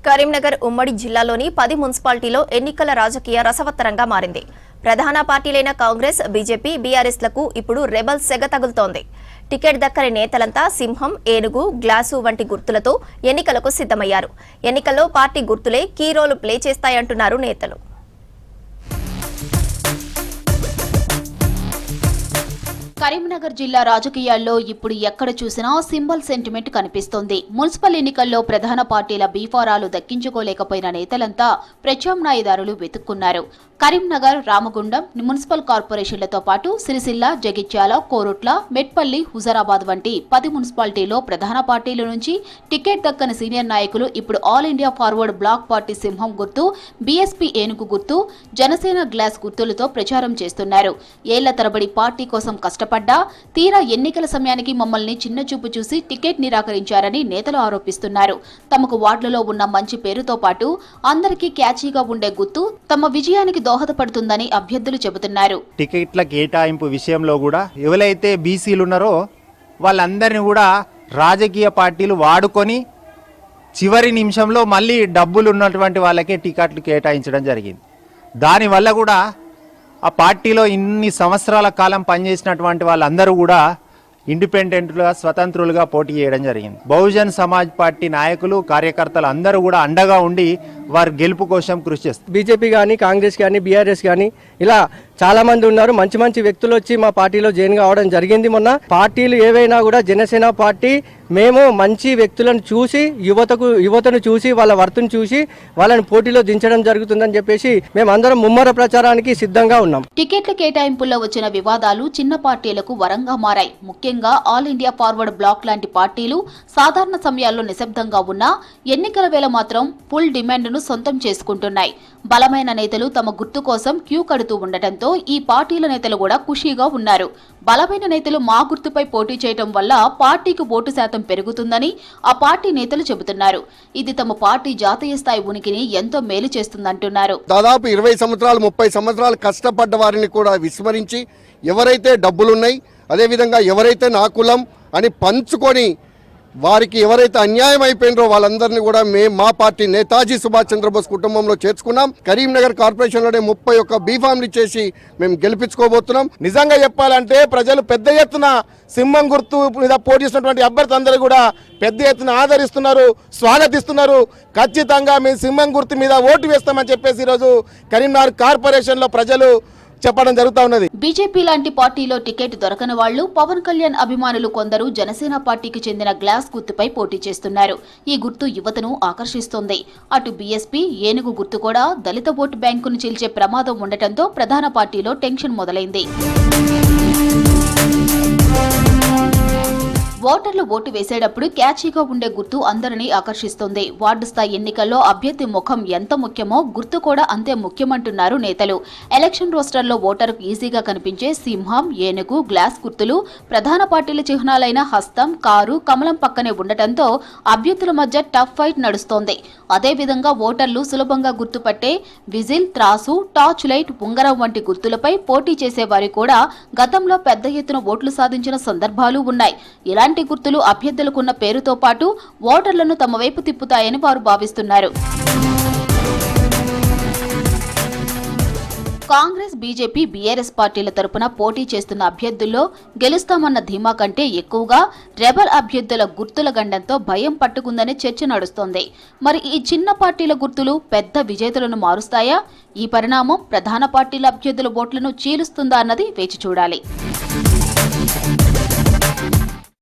కరీంనగర్ ఉమ్మడి జిల్లాలోని 10 మున్సిపాలిటీలో ఎన్నికల రాజకీయ రసవత్తరంగా మారింది. ప్రధాన పార్టీలైన కాంగ్రెస్, బీజేపీ, బీఆర్ఎస్లకు ఇప్పుడు రెబల్ సెగ తగులుతోంది. టికెట్ దక్కని నేతలంతా సింహం, ఏనుగు, గ్లాసు వంటి గుర్తులతో ఎన్నికలకు సిద్ధమయ్యారు. ఎన్నికల్లో పార్టీ గుర్తులే కీ రోల్ ప్లే చేస్తాయంటున్నారు నేతలు. కరీంనగర్ జిల్లా రాజకీయాల్లో ఇప్పుడు ఎక్కడ చూసినా సింబల్ సెంటిమెంట్ కనిపిస్తోంది. మున్సిపల్ ఎన్నికల్లో ప్రధాన పార్టీల బీఫారాలు దక్కించుకోలేకపోయిన నేతలంతా ప్రత్యామ్నాయదారులు వెతుక్కున్నారు. కరీంనగర్, రామగుండం మున్సిపల్ కార్పొరేషన్లతో పాటు సిరిసిల్ల, జగిత్యాల, కోరుట్ల, మెట్పల్లి, హుజరాబాద్ వంటి 10 మున్సిపాలిటీలో ప్రధాన పార్టీల నుంచి టికెట్ దక్కని సీనియర్ నాయకులు ఇప్పుడు all India forward bloc party సింహం గుర్తు, బీఎస్పీ ఏనుగు గుర్తు, జనసేన గ్లాస్ గుర్తులతో ప్రచారం చేస్తున్నారు. ఏళ్ల తరబడి పార్టీ కోసం కష్టపడ్డా తీరా ఎన్నికల సమయానికి మమ్మల్ని చిన్నచూపు చూసి టికెట్ నిరాకరించారని నేతలు ఆరోపిస్తున్నారు. తమకు వార్డులలో ఉన్న మంచి పేరుతో పాటు అందరికీ క్యాచీగా ఉండే గుర్తు తమ విజయానికి దోహదపడుతుందని అభ్యర్థులు చెబుతున్నారు. టికెట్ల కేటాయింపు విషయంలో కూడా ఎవరైతే బీసీలు ఉన్నారో వాళ్ళందరినీ కూడా రాజకీయ పార్టీలు వాడుకొని చివరి నిమిషంలో మళ్ళీ డబ్బులు ఉన్నటువంటి వాళ్ళకే టికెట్లు కేటాయించడం జరిగింది. దానివల్ల కూడా ఆ పార్టీలో ఇన్ని సంవత్సరాల కాలం పనిచేసినటువంటి వాళ్ళందరూ కూడా ఇండిపెండెంట్గా, స్వతంత్రులుగా పోటీ చేయడం జరిగింది. బహుజన్ సమాజ్ పార్టీ నాయకులు, కార్యకర్తలు అందరూ కూడా అండగా ఉండి వారి గెలుపు కోసం కృషి చేస్తారు. బీజేపీ కానీ, కాంగ్రెస్ కానీ, బీఆర్ఎస్ కానీ ఇలా చాలా మంది ఉన్నారు. మంచి మంచి వ్యక్తులు వచ్చి మా పార్టీలో జాయిన్ కావడం జరిగింది. మొన్న పార్టీలు ఏవైనా కూడా జనసేన పార్టీ మేము మంచి వ్యక్తులను చూసి యువతను చూసి వాళ్ళ వర్తను చూసి వాళ్ళని పోటీలో దించడం జరుగుతుందని చెప్పేసి మేమందరం ముమ్మర ప్రచారానికి సిద్ధంగా ఉన్నాం. టికెట్ల కేటాయింపుల్లో వచ్చిన వివాదాలు చిన్న పార్టీలకు వరంగా మారాయి. ముఖ్యంగా ఆల్ ఇండియా ఫార్వర్డ్ బ్లాక్ లాంటి పార్టీలు సాధారణ సమయాల్లో నిశ్శబ్దంగా ఉన్నా ఎన్నికల వేళ మాత్రం ఫుల్ డిమాండ్ను సొంతం చేసుకుంటున్నాయి. బలమైన నేతలు తమ గుర్తు కోసం క్యూ కడుతూ ఉండటంతో ఈ పార్టీల నేతలు కూడా ఖుషీగా ఉన్నారు. బలమైన నేతలు మా గుర్తుపై పోటీ చేయడం వల్ల పార్టీకి ఓటు శాతం పెరుగుతుందని ఆ పార్టీ నేతలు చెబుతున్నారు. ఇది తమ పార్టీ జాతీయ స్థాయి ఉనికిని ఎంతో మేలు చేస్తుందంటున్నారు. దాదాపు 20 సంవత్సరాలు 30 సంవత్సరాలు కష్టపడ్డ వారిని కూడా విస్మరించి ఎవరైతే డబ్బులున్నాయి, అదేవిధంగా ఎవరైతే నా కులం అని పంచుకొని వారికి ఎవరైతే అన్యాయం అయిపోయినరో వాళ్ళందరినీ కూడా మా పార్టీ నేతాజీ సుభాష్ చంద్రబోస్ కుటుంబంలో చేర్చుకున్నాం. కరీంనగర్ కార్పొరేషన్లోనే 31 బీఫామ్లు చేసి మేము గెలిపించుకోబోతున్నాం. నిజంగా చెప్పాలంటే ప్రజలు పెద్ద ఎత్తున సింహం గుర్తు మీద పోటీ చేసినటువంటి అభ్యర్థులు అందరూ కూడా పెద్ద ఎత్తున ఆదరిస్తున్నారు, స్వాగతిస్తున్నారు. ఖచ్చితంగా మేము సింహం గుర్తు మీద ఓటు వేస్తామని చెప్పేసి ఈరోజు కరీంనగర్ కార్పొరేషన్లో ప్రజలు చెప్పడం జరుగుతూ ఉన్నది. బీజేపీ లాంటి పార్టీలో టికెట్ దొరకని వాళ్లు, పవన్ కళ్యాణ్ అభిమానులు కొందరు జనసేన పార్టీకి చెందిన గ్లాస్ గుర్తుపై పోటీ చేస్తున్నారు. ఈ గుర్తు యువతను ఆకర్షిస్తోంది. అటు బీఎస్పీ ఏనుగు గుర్తు కూడా దళిత ఓటు బ్యాంకును చీల్చే ప్రమాదం ఉండటంతో ప్రధాన పార్టీలో టెన్షన్ మొదలైంది. ఓటర్లు ఓటు వేసేటప్పుడు క్యాచీగా ఉండే గుర్తు అందరినీ ఆకర్షిస్తుంది. వార్డు స్థాయి ఎన్నికల్లో అభ్యర్థి ముఖం ఎంత ముఖ్యమో గుర్తు కూడా అంతే ముఖ్యమంటున్నారు నేతలు. ఎలక్షన్ రోస్టర్లో ఓటరుకు ఈజీగా కనిపించే సింహం, ఏనుగు, గ్లాస్ గుర్తులు ప్రధాన పార్టీల చిహ్నాలైన హస్తం, కారు, కమలం పక్కనే ఉండటంతో అభ్యర్థుల మధ్య టఫ్ ఫైట్ నడుస్తోంది. అదేవిధంగా ఓటర్లు సులభంగా గుర్తుపట్టే విజిల్, త్రాసు, టార్చ్ లైట్, ఉంగరం వంటి గుర్తులపై పోటీ చేసేవారు కూడా గతంలో పెద్ద ఎత్తున ఓట్లు సాధించిన సందర్భాలు ఉన్నాయి. ఇలాంటి గుర్తులు అభ్యర్థులకున్న పేరుతో పాటు ఓటర్లను తమ వైపు తిప్పుతాయని వారు భావిస్తున్నారు. కాంగ్రెస్, బీజేపీ, బీఆర్ఎస్ పార్టీల తరపున పోటీ చేస్తున్న అభ్యర్థుల్లో గెలుస్తామన్న ధీమా కంటే ఎక్కువగా రెబల్ అభ్యర్థుల గుర్తుల గండంతో భయం పట్టుకుందనే చర్చ నడుస్తోంది. మరి ఈ చిన్న పార్టీల గుర్తులు పెద్ద విజేతలను మారుస్తాయా? ఈ పరిణామం ప్రధాన పార్టీల అభ్యర్థుల ఓట్లను చీలుస్తుందా అన్నది వేచి చూడాలి.